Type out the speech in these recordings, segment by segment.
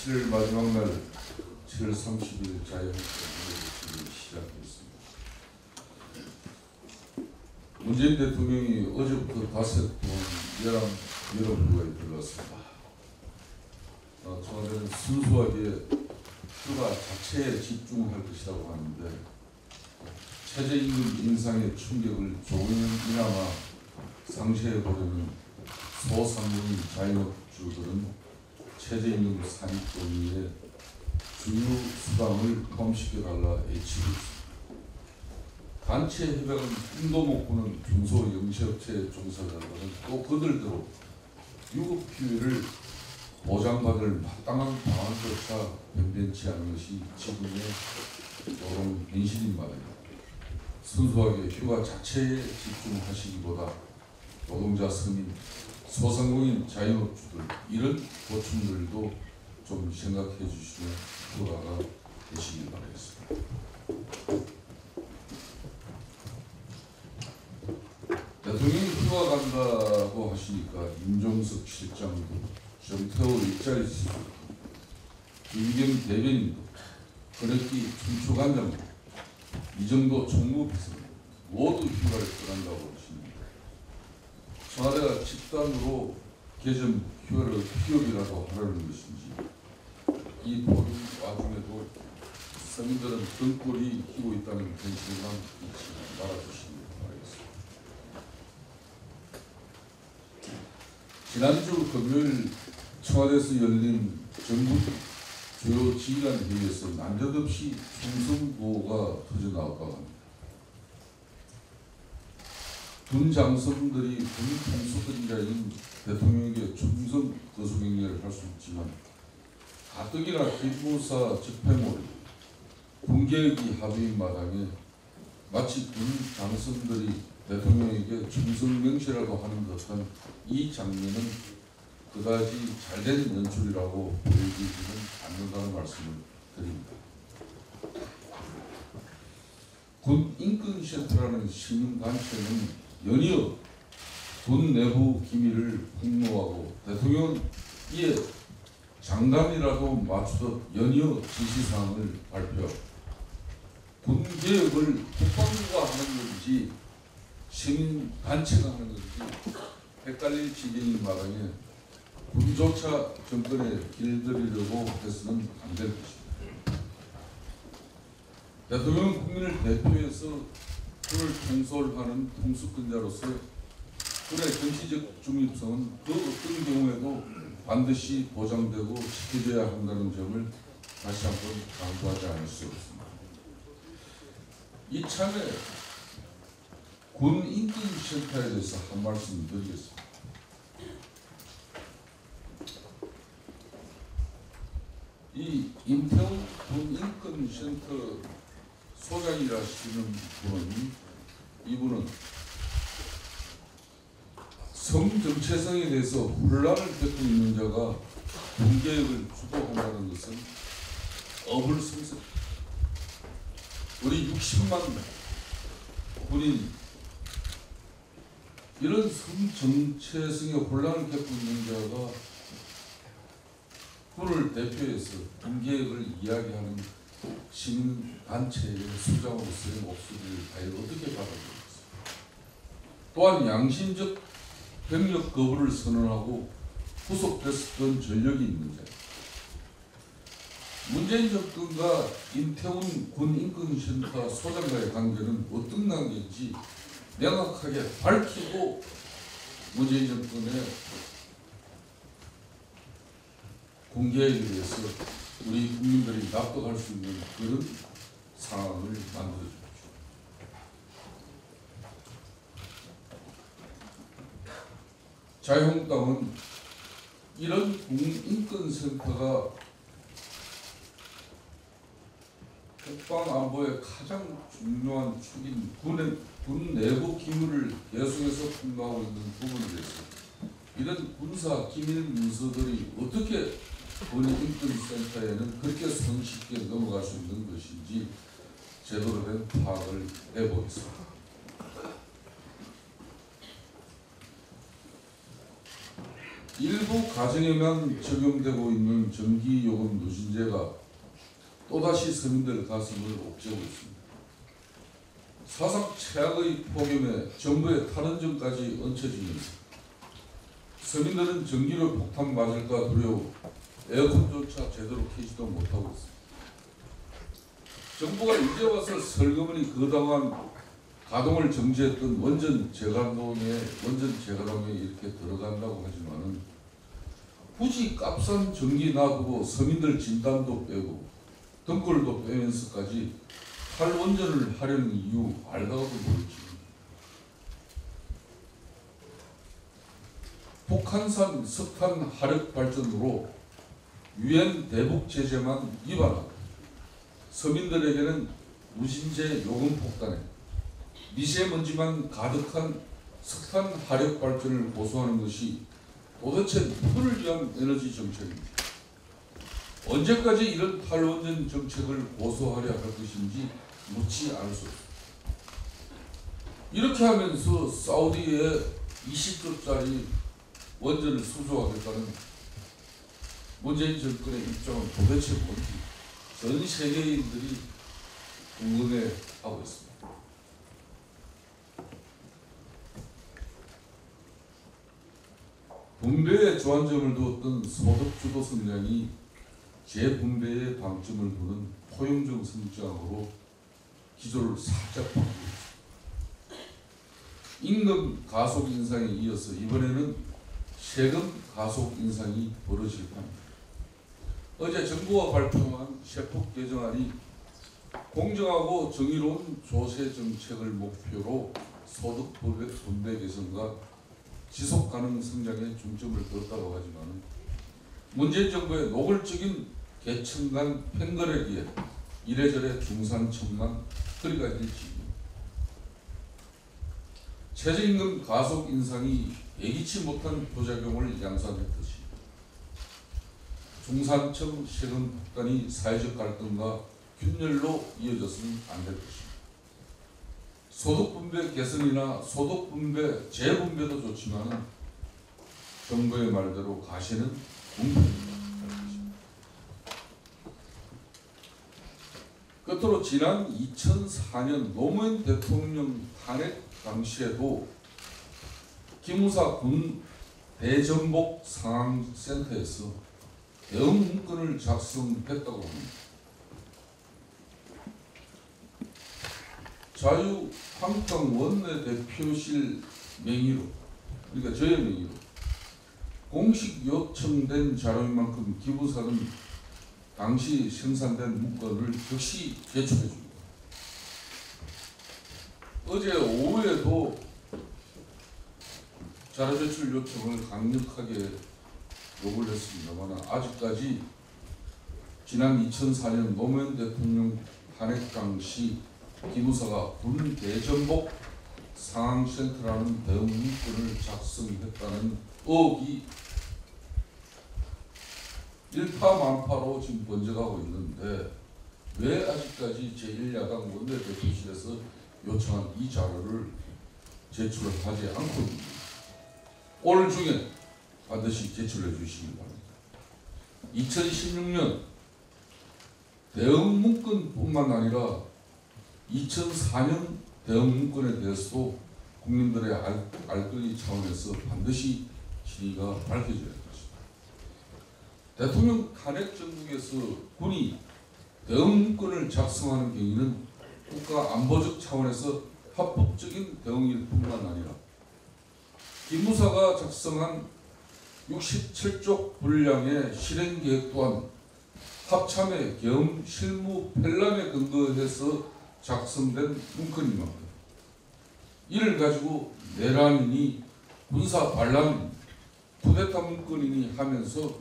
7월 마지막 날 7월 30일 자유한국당이 시작됐습니다. 문재인 대통령이 어제부터 닷새 동안 여러분과에 들어갔습니다. 청와대는 순수하게 휴가 자체에 집중할 것이라고 하는데 최저임금 인상의 충격을 조금이나마 상쇄해보려는 소상공인 자영업주들은 최저임금 산입 동의에 주유 수당을 포함시켜달라 애치고 있습니다. 단체 협약은 꿈도 못 꾸는 중소영세업체 종사자들은 또 그들대로 유급 휴일을 보장받을 마땅한 방안조차 변변치 않은 것이 지금의 노동 현실인 말입니다. 순수하게 휴가 자체에 집중하시기보다 노동자 서민, 소상공인 자영업주들 이런 고충들도 좀 생각해 주시면 효과가 되시길 바라겠습니다. 대통령이 휴가 간다고 하시니까 임종석 실장도 정태호 일자리 수석도 김경 대변인도 그렇게 춘추관장도 이정도 총무비서도 모두 휴가를 떠난다고 하십니다. 청와대가 집단으로 개정 휴가를 휴업이라도 하라는 것인지 이 보름 와중에도 서민들은 등골이 희고 있다는 현실만 잊지 말아주시기 바라겠습니다. 지난주 금요일 청와대에서 열린 정부 주요 지휘관 회의에서 난데없이 총선 구호가 터져나왔다고 합니다. 군 장성들이 군 통수권자인 대통령에게 총선 거수경례를 할 수 있지만 가뜩이나 기무사 집회몰이 군계획이 합의인 마당에 마치 군 장성들이 대통령에게 총선 명시라고 하는 듯한 이 장면은 그다지 잘된 연출이라고 보여지지는 않는다는 말씀을 드립니다. 군 인권센터라는 시민단체는 연이어 군 내부 기밀을 폭로하고 대통령은 이에 장단이라도 맞추듯 연이어 지시사항을 발표하고 군개혁을 국방부가 하는 건지 시민단체가 하는 건지 헷갈릴 지경인 마당에 군조차 정권에 길들이려고 해서는 안 될 것입니다. 대통령은 국민을 대표해서 군을 통솔하는 통수권자로서 군의 정치적 중립성은 그 어떤 경우에도 반드시 보장되고 지켜져야 한다는 점을 다시 한번 강조하지 않을 수 없습니다. 이참에 군 인권센터에 대해서 한 말씀 드리겠습니다. 이 임태훈 군 인권센터 소장이라시는 분은 이분은 성정체성에 대해서 혼란을 겪고 있는 자가 군개혁을 주도한다는 것은 어불성설. 우리 60만 군인 이런 성정체성에 혼란을 겪고 있는 자가 군을 대표해서 군개혁을 이야기하는 시민단체의 수장으로서의 목소리를 과연 어떻게 받아들이겠습니까? 또한 양심적 병력 거부를 선언하고 구속됐었던 전력이 있는 자. 문재인 정권과 임태훈 군 인권센터 소장과의 관계는 어떤 관계인지 명확하게 밝히고 문재인 정권의 공개에 대해서 우리 국민들이 납득할 수 있는 그런 상황을 만들어 주십시오. 자유한국당은 이런 국민인권센터가 국방안보의 가장 중요한 축인 군 내부 기밀을 계속해서 폭로하고 있는 부분에 대해서 이런 군사 기밀 문서들이 어떻게 군인권센터에는 그렇게 손쉽게 넘어갈 수 있는 것인지 제대로 된 파악을 해보겠습니다. 일부 가정에만 적용되고 있는 전기요금 누진제가 또다시 서민들 가슴을 옥죄고 있습니다. 사상 최악의 폭염에 정부의 탈원전까지 얹혀지면서 서민들은 전기료 폭탄 맞을까 두려워 에어컨조차 제대로 켜지도 못하고 있습니다. 정부가 이제 와서 설거머니 거당한 가동을 정지했던 원전 재가동에 이렇게 들어간다고 하지만은 굳이 값싼 전기 놔두고 서민들 진단도 빼고 등골도 빼면서까지 탈원전을 하려는 이유 알다가도 모르지. 북한산 석탄 화력 발전으로 유엔 대북 제재만 위반하고 서민들에게는 누진제 요금 폭탄에 미세먼지만 가득한 석탄 화력 발전을 고수하는 것이 도대체 누구를 위한 에너지 정책입니까? 언제까지 이런 탈원전 정책을 고수하려 할 것인지 묻지 않을 수 없습니다. 이렇게 하면서 사우디에 20조짜리 원전을 수주하겠다는 문재인 정권의 입장은 도대체 뭔지 전 세계인들이 궁금해하고 있습니다. 분배에 주안점을 두었던 소득주도 성장이 재분배에 방점을 두는 포용적 성장으로 기조를 살짝 바꾸고 있습니다. 임금 가속 인상에 이어서 이번에는 세금 가속 인상이 벌어질 겁니다. 어제 정부가 발표한 세법 개정안이 공정하고 정의로운 조세 정책을 목표로 소득 분배 개선과 지속가능 성장에 중점을 뒀다고 하지만 문재인 정부의 노골적인 계층 간 편거래기에 이래저래 중산층만 허리가 일지 최저임금 가속 인상이 예기치 못한 부작용을 양산했듯이 중산층 세금 폭탄이 사회적 갈등과 균열로 이어졌으면 안 될 것입니다. 소득분배 개선이나 소득분배 재분배도 좋지만 정부의 말대로 가시는 분배입니다. 끝으로 지난 2004년 노무현 대통령 탄핵 당시에도 기무사 군 대전복 상황센터에서 대응 문건을 작성했다고 합니다. 자유한국당 원내대표실 명의로, 그러니까 저의 명의로 공식 요청된 자료인 만큼 기부사는 당시 생산된 문건을 즉시 제출해 줍니다. 어제 오후에도 자료 제출 요청을 강력하게 요구를 했습니다만 아직까지 지난 2004년 노무현 대통령 탄핵 당시 기무사가 군 대전복 상황센터라는 대응 문건을 작성했다는 의혹이 일파만파로 지금 번져가고 있는데 왜 아직까지 제1야당 원내대표실에서 요청한 이 자료를 제출을 하지 않고 있습니다. 오늘 중에 반드시 제출해 주시기 바랍니다. 2016년 대응 문건뿐만 아니라 2004년 대응 문건에 대해서도 국민들의 알 권리 차원에서 반드시 진위가 밝혀져야 할 것입니다. 대통령 탄핵 정국에서 군이 대응 문건을 작성하는 경위는 국가 안보적 차원에서 합법적인 대응일 뿐만 아니라 기무사가 작성한 67쪽 분량의 실행 계획 또한 합참의 겸 실무 편람에 근거해서 작성된 문건인 만큼 이를 가지고 내란이니 군사 반란이니 쿠데타 문건이니 하면서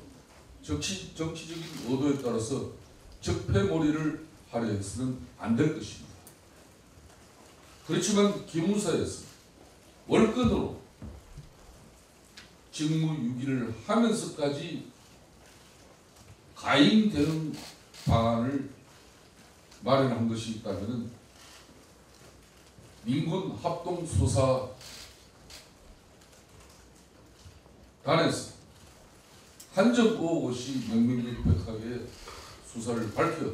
정치적인 의도에 따라서 적폐몰이를 하려 해서는 안 될 것입니다. 그렇지만 기무사에서 월권으로 직무유기를 하면서까지 가임 대응 방안을 마련한 것이 있다면 민군 합동수사단에서 한 점 의혹 없이 명명백백하게 수사를 밝혀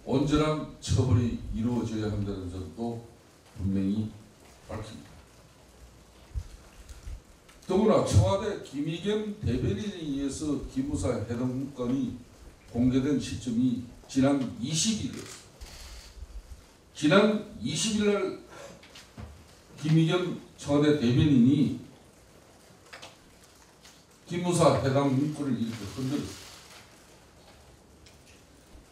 온전한 처벌이 이루어져야 한다는 점도 분명히 밝힙니다. 더구나 청와대 김의겸 대변인에 의해서 기무사 해당 문건이 공개된 시점이 지난 20일이었습니다. 지난 20일 날 김의겸 청와대 대변인이 기무사 해당 문건을 이렇게 건드렸습니다.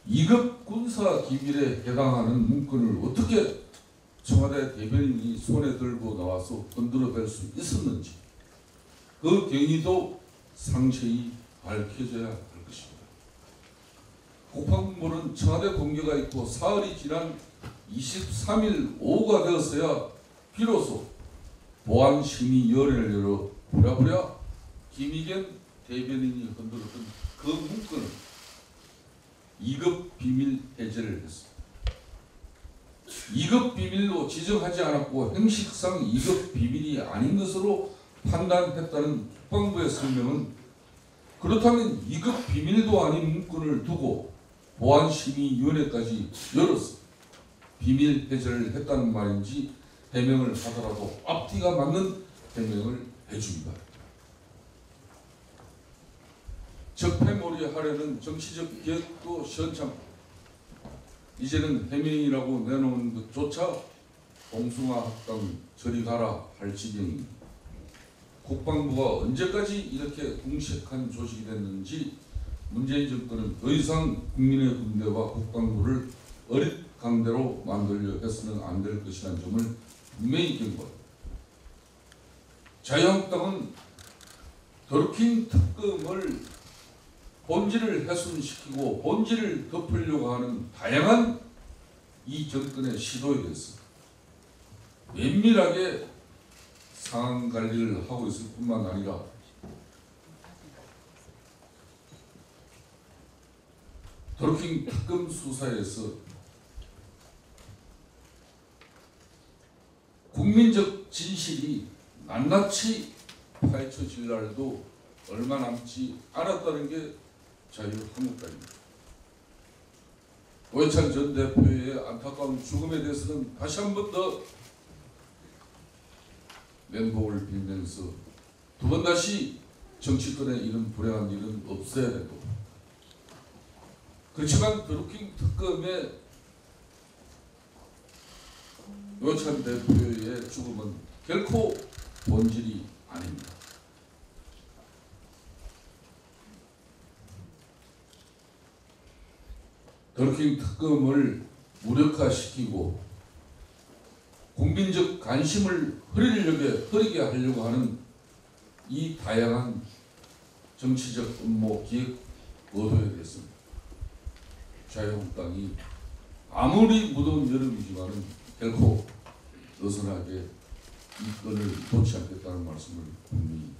2급 군사 기밀에 해당하는 문건을 어떻게 청와대 대변인이 손에 들고 나와서 건드려댈 수 있었는지 그 경위도 상세히 밝혀져야 할 것입니다. 국방부는 청와대 공개가 있고 사흘이 지난 23일 오후가 되었어야 비로소 보안심의위원회를 열어 부랴부랴 김의겸 대변인이 건드렸던 그 문건을 2급 비밀 해제를 했습니다. 2급 비밀로 지정하지 않았고 형식상 2급 비밀이 아닌 것으로 판단했다는 국방부의 설명은 그렇다면 2급 비밀도 아닌 문건을 두고 보안심의위원회까지 열어서 비밀 해제를 했다는 말인지 해명을 하더라도 앞뒤가 맞는 해명을 해줍니다. 적폐몰이 하려는 정치적 계획도 시원찮고 이제는 해명이라고 내놓은 것조차 봉숭아 학당 저리 가라 할 지경입니다. 국방부가 언제까지 이렇게 궁색한 조직이 됐는지 문재인 정권은 더 이상 국민의 군대와 국방부를 어릿강대로 만들려 해서는 안 될 것이라는 점을 분명히 경고합니다. 자유한국당은 더루킹 특검을 본질을 훼손시키고 본질을 덮으려고 하는 다양한 이 정권의 시도에 대해서 면밀하게 상황 관리를 하고 있을 뿐만 아니라 더루킹 특검 수사에서 국민적 진실이 낱낱이 파헤쳐질 날도 얼마 남지 않았다는 게 자유한국당입니다. 노회찬 전 대표의 안타까운 죽음에 대해서는 다시 한 번 더 면목을 빌면서 두 번 다시 정치권에 이런 불행한 일은 없어야 되고, 그렇지만 더루킹 특검의 노회찬 대표의 죽음은 결코 본질이 아닙니다. 더루킹 특검을 무력화시키고 국민적 관심을 흐리게 하려고 하는 이 다양한 정치적 음모 기획 의도에 대해서 자유한국당이 아무리 무더운 여름이지만은 결코 어선하게 이 건을 놓지 않겠다는 말씀을 분명히